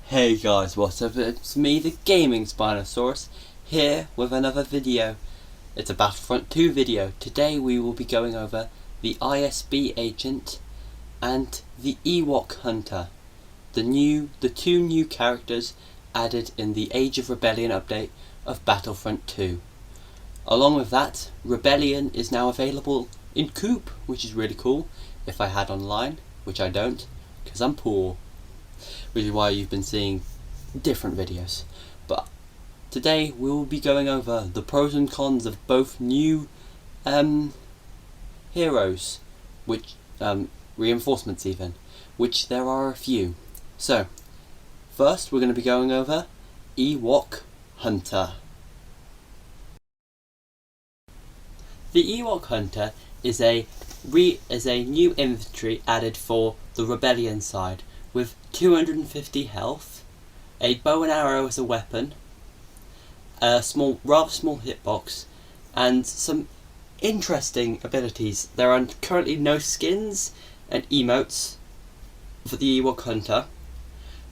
Hey guys, what's up? It's me, the Gaming Spinosaurus, here with another video. It's a Battlefront 2 video. Today we will be going over the ISB Agent and the Ewok Hunter, the two new characters added in the Age of Rebellion update of Battlefront 2. Along with that, Rebellion is now available in Coop, which is really cool, if I had online, which I don't, because I'm poor. Which is why you've been seeing different videos. But today we will be going over the pros and cons of both new heroes, which reinforcements even, which there are a few. So first we're going to be going over Ewok Hunter. The Ewok Hunter is a new infantry added for the Rebellion side, with 250 health, a bow and arrow as a weapon, a rather small hitbox, and some interesting abilities. There are currently no skins and emotes for the Ewok Hunter,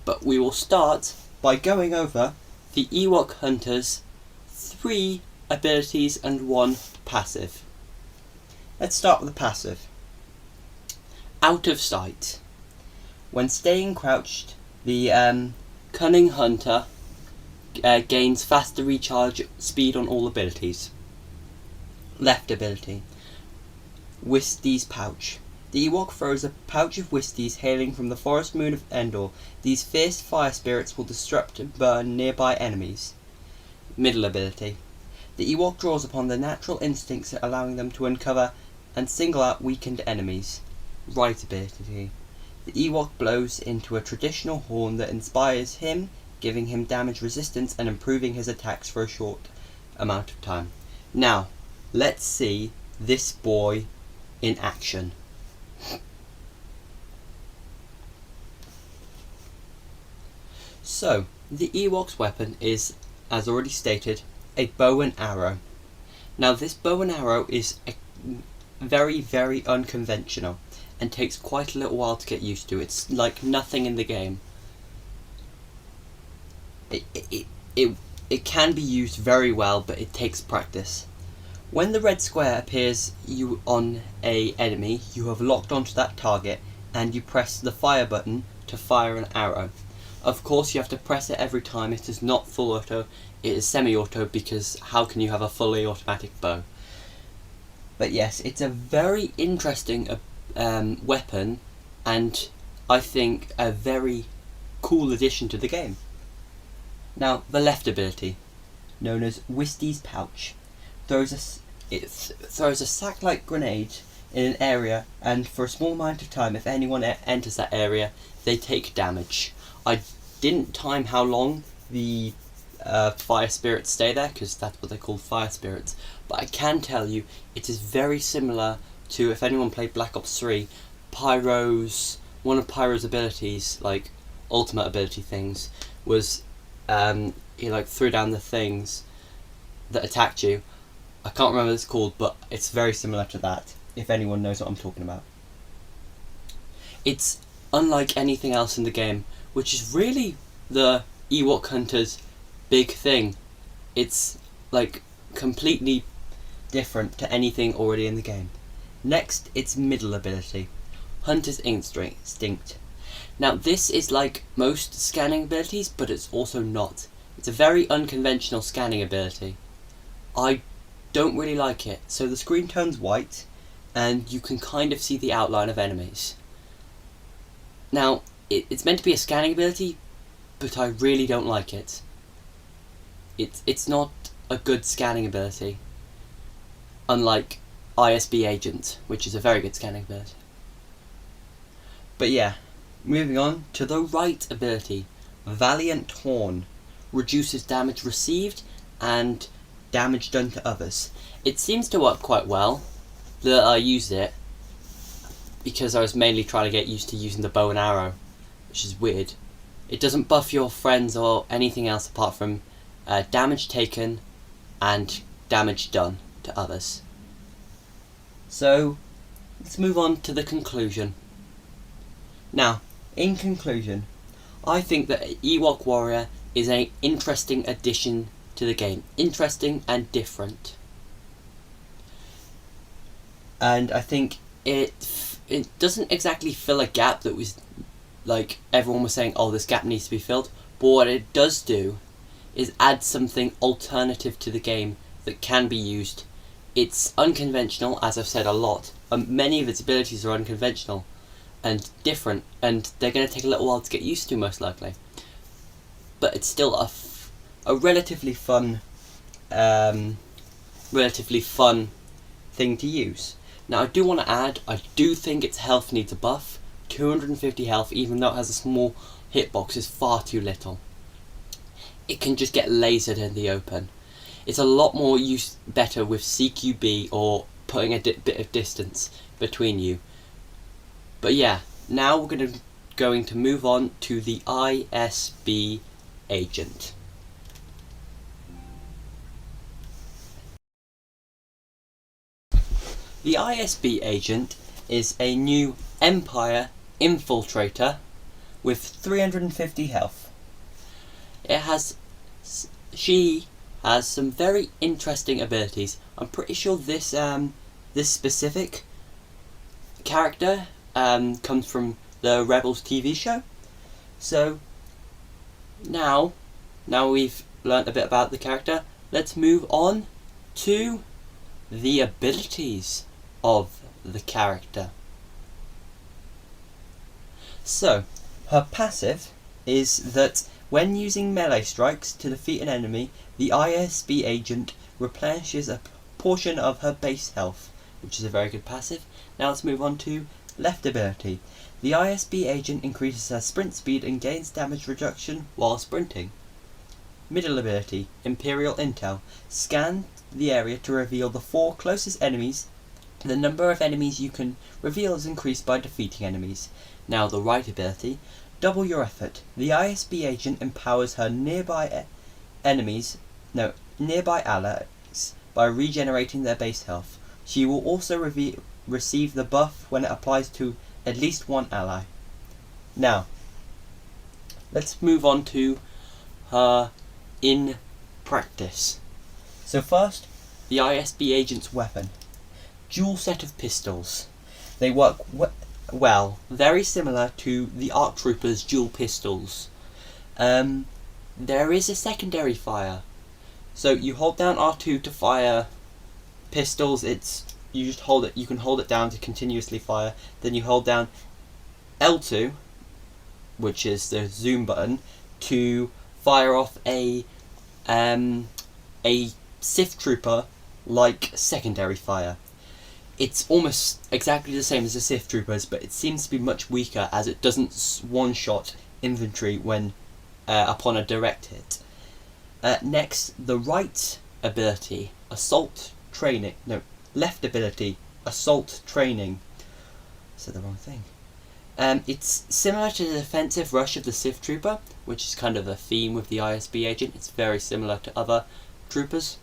but we will start by going over the Ewok Hunter's 3 abilities and 1 passive. Let's start with the passive. Out of sight. When staying crouched, the Cunning Hunter gains faster recharge speed on all abilities. Left ability. Whistey's Pouch. The Ewok throws a pouch of Whisteys hailing from the forest moon of Endor. These fierce fire spirits will disrupt and burn nearby enemies. Middle ability. The Ewok draws upon their natural instincts, allowing them to uncover and single out weakened enemies. Right ability. The Ewok blows into a traditional horn that inspires him, giving him damage resistance and improving his attacks for a short amount of time. Now, let's see this boy in action. So, the Ewok's weapon is, as already stated, a bow and arrow. Now, this bow and arrow is very, very unconventional and takes quite a little while to get used to. It's like nothing in the game. It can be used very well, but it takes practice. When the red square appears on a enemy, you have locked onto that target and you press the fire button to fire an arrow. Of course, you have to press it every time. It is not full auto, it is semi-auto, because how can you have a fully automatic bow? But yes, it's a very interesting weapon, and I think a very cool addition to the game. Now, the left ability, known as Whistey's Pouch, throws a sack-like grenade in an area, and for a small amount of time, if anyone enters that area, they take damage. I didn't time how long the fire spirits stay there, because that's what they're called, fire spirits, but I can tell you it is very similar to, if anyone played Black Ops 3, one of Pyro's abilities, like ultimate ability things, was he like threw down the things that attacked you. I can't remember what it's called, but it's very similar to that, if anyone knows what I'm talking about. It's unlike anything else in the game, which is really the Ewok Hunter's big thing. It's like completely different to anything already in the game. Next, its middle ability, Hunter's Instinct. Now, this is like most scanning abilities, but it's also not. It's a very unconventional scanning ability. I don't really like it. So the screen turns white, and you can kind of see the outline of enemies. Now, it's meant to be a scanning ability, but I really don't like it. It's not a good scanning ability, unlike ISB Agent, which is a very good scanning ability. But yeah, moving on to the right ability, Valiant Horn, reduces damage received and damage done to others. It seems to work quite well that I used it, because I was mainly trying to get used to using the bow and arrow, which is weird. It doesn't buff your friends or anything else apart from damage taken and damage done to others. So, let's move on to the conclusion. Now, in conclusion, I think that Ewok Warrior is an interesting addition to the game. Interesting and different. And I think it doesn't exactly fill a gap that was, like, everyone was saying, oh, this gap needs to be filled. But what it does do is add something alternative to the game that can be used. It's unconventional, as I've said a lot. Many of its abilities are unconventional and different, and they're going to take a little while to get used to, most likely. But it's still a relatively fun thing to use. Now, I do want to add, I do think its health needs a buff. 250 health, even though it has a small hitbox, is far too little. It can just get lasered in the open. It's a lot more better with CQB or putting a bit of distance between you. But yeah, now we're going to move on to the ISB Agent. The ISB Agent is a new Empire infiltrator with 350 health. She has some very interesting abilities. I'm pretty sure this specific character comes from the Rebels TV show. So now we've learnt a bit about the character, let's move on to the abilities of the character. So, her passive is that when using melee strikes to defeat an enemy, the ISB Agent replenishes a portion of her base health, which is a very good passive. Now let's move on to left ability. The ISB Agent increases her sprint speed and gains damage reduction while sprinting. Middle ability, Imperial Intel. Scan the area to reveal the 4 closest enemies. The number of enemies you can reveal is increased by defeating enemies. Now the right ability, Double your effort. The ISB Agent empowers her nearby allies by regenerating their base health. She will also receive the buff when it applies to at least one ally. Now, let's move on to her in practice. So first, the ISB Agent's weapon. Dual set of pistols. They work well, very similar to the ARC Trooper's dual pistols. There is a secondary fire. So you hold down R2 to fire pistols. You can hold it down to continuously fire. Then you hold down L2, which is the zoom button, to fire off a Sith Trooper like secondary fire. It's almost exactly the same as the Sith Troopers, but it seems to be much weaker as it doesn't one-shot infantry when upon a direct hit. Next, the right ability, assault training. No, left ability, assault training. I said the wrong thing. It's similar to the defensive rush of the Sith Trooper, which is kind of a theme with the ISB Agent. It's very similar to other troopers.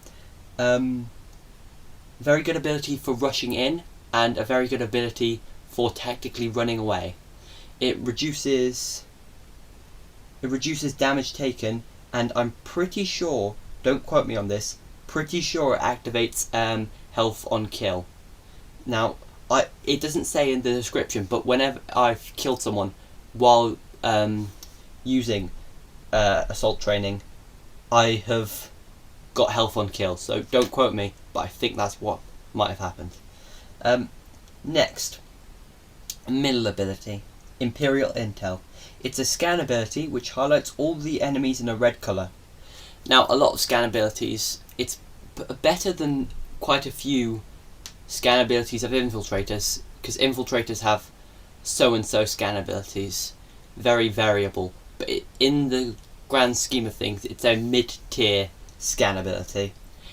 Very good ability for rushing in, and a very good ability for tactically running away. It reduces damage taken, and I'm pretty sure, don't quote me on this, pretty sure it activates health on kill. Now, it doesn't say in the description, but whenever I've killed someone while using assault training, I have got health on kill, so don't quote me, but I think that's what might have happened. Next, middle ability, Imperial Intel. It's a scan ability which highlights all the enemies in a red colour. Now, a lot of scan abilities, it's better than quite a few scan abilities of infiltrators, because infiltrators have so-and-so scan abilities, very variable, but in the grand scheme of things, it's a mid-tier scan ability.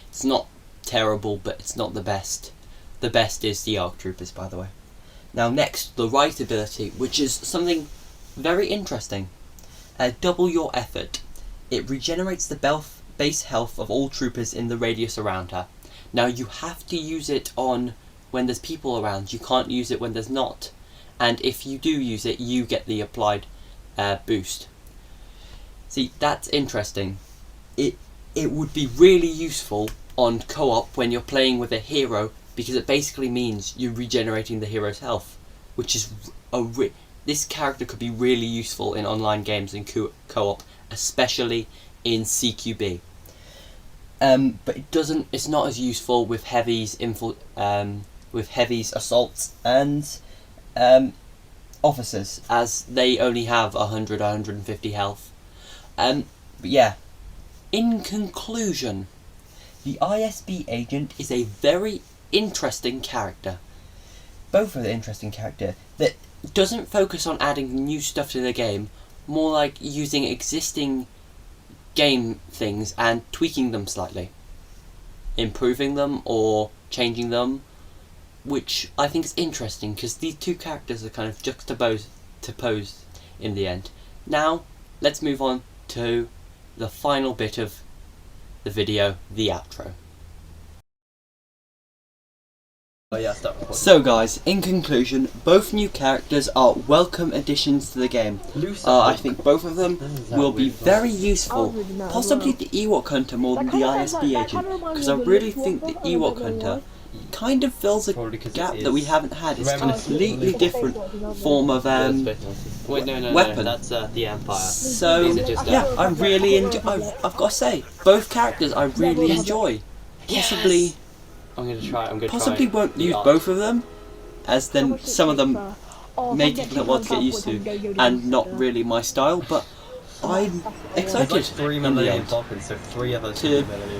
It's not terrible, but it's not the best. The best is the ARC Troopers, by the way. Now next, the right ability, which is something very interesting. Double your effort. It regenerates the base health of all troopers in the radius around her. Now you have to use it on when there's people around. You can't use it when there's not. And if you do use it, you get the applied boost. See, that's interesting. It would be really useful on co-op when you're playing with a hero, because it basically means you're regenerating the hero's health, which is this character could be really useful in online games and co-op, especially in CQB. But it's not as useful with heavies, assaults, and officers, as they only have 100 or 150 health. But yeah, in conclusion, the ISB Agent is a very interesting character. Both are interesting character that doesn't focus on adding new stuff to the game, more like using existing game things and tweaking them slightly, improving them or changing them, which I think is interesting because these two characters are kind of juxtaposed in the end. Now let's move on to the final bit of the video, the outro. So guys, in conclusion, both new characters are welcome additions to the game. I think both of them will be very useful, possibly the Ewok Hunter more than the ISB Agent, because I really think the Ewok Hunter kind of fills a gap that we haven't had. It's a completely different form of weapon. That's the Empire. So yeah, I really enjoy. I've got to say, both characters I really enjoy. Possibly. Possibly won't use both of them, as then some of them may take a little while to get used to, and not really my style, but I'm excited in the end,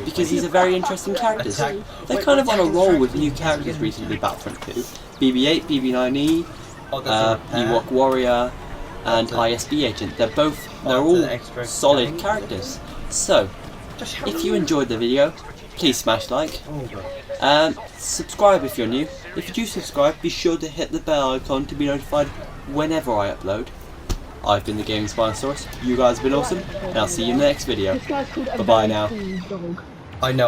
because these are very interesting characters. They're kind of on a roll with new characters recently, Battlefront 2, BB-8, BB-9E, Ewok Warrior, and ISB Agent. They're all solid characters. So, if you enjoyed the video, please smash like. Subscribe if you're new. If you do subscribe, be sure to hit the bell icon to be notified whenever I upload. I've been the Gaming Spinosaurus. You guys have been awesome, and I'll see you in the next video. Bye bye now. I know.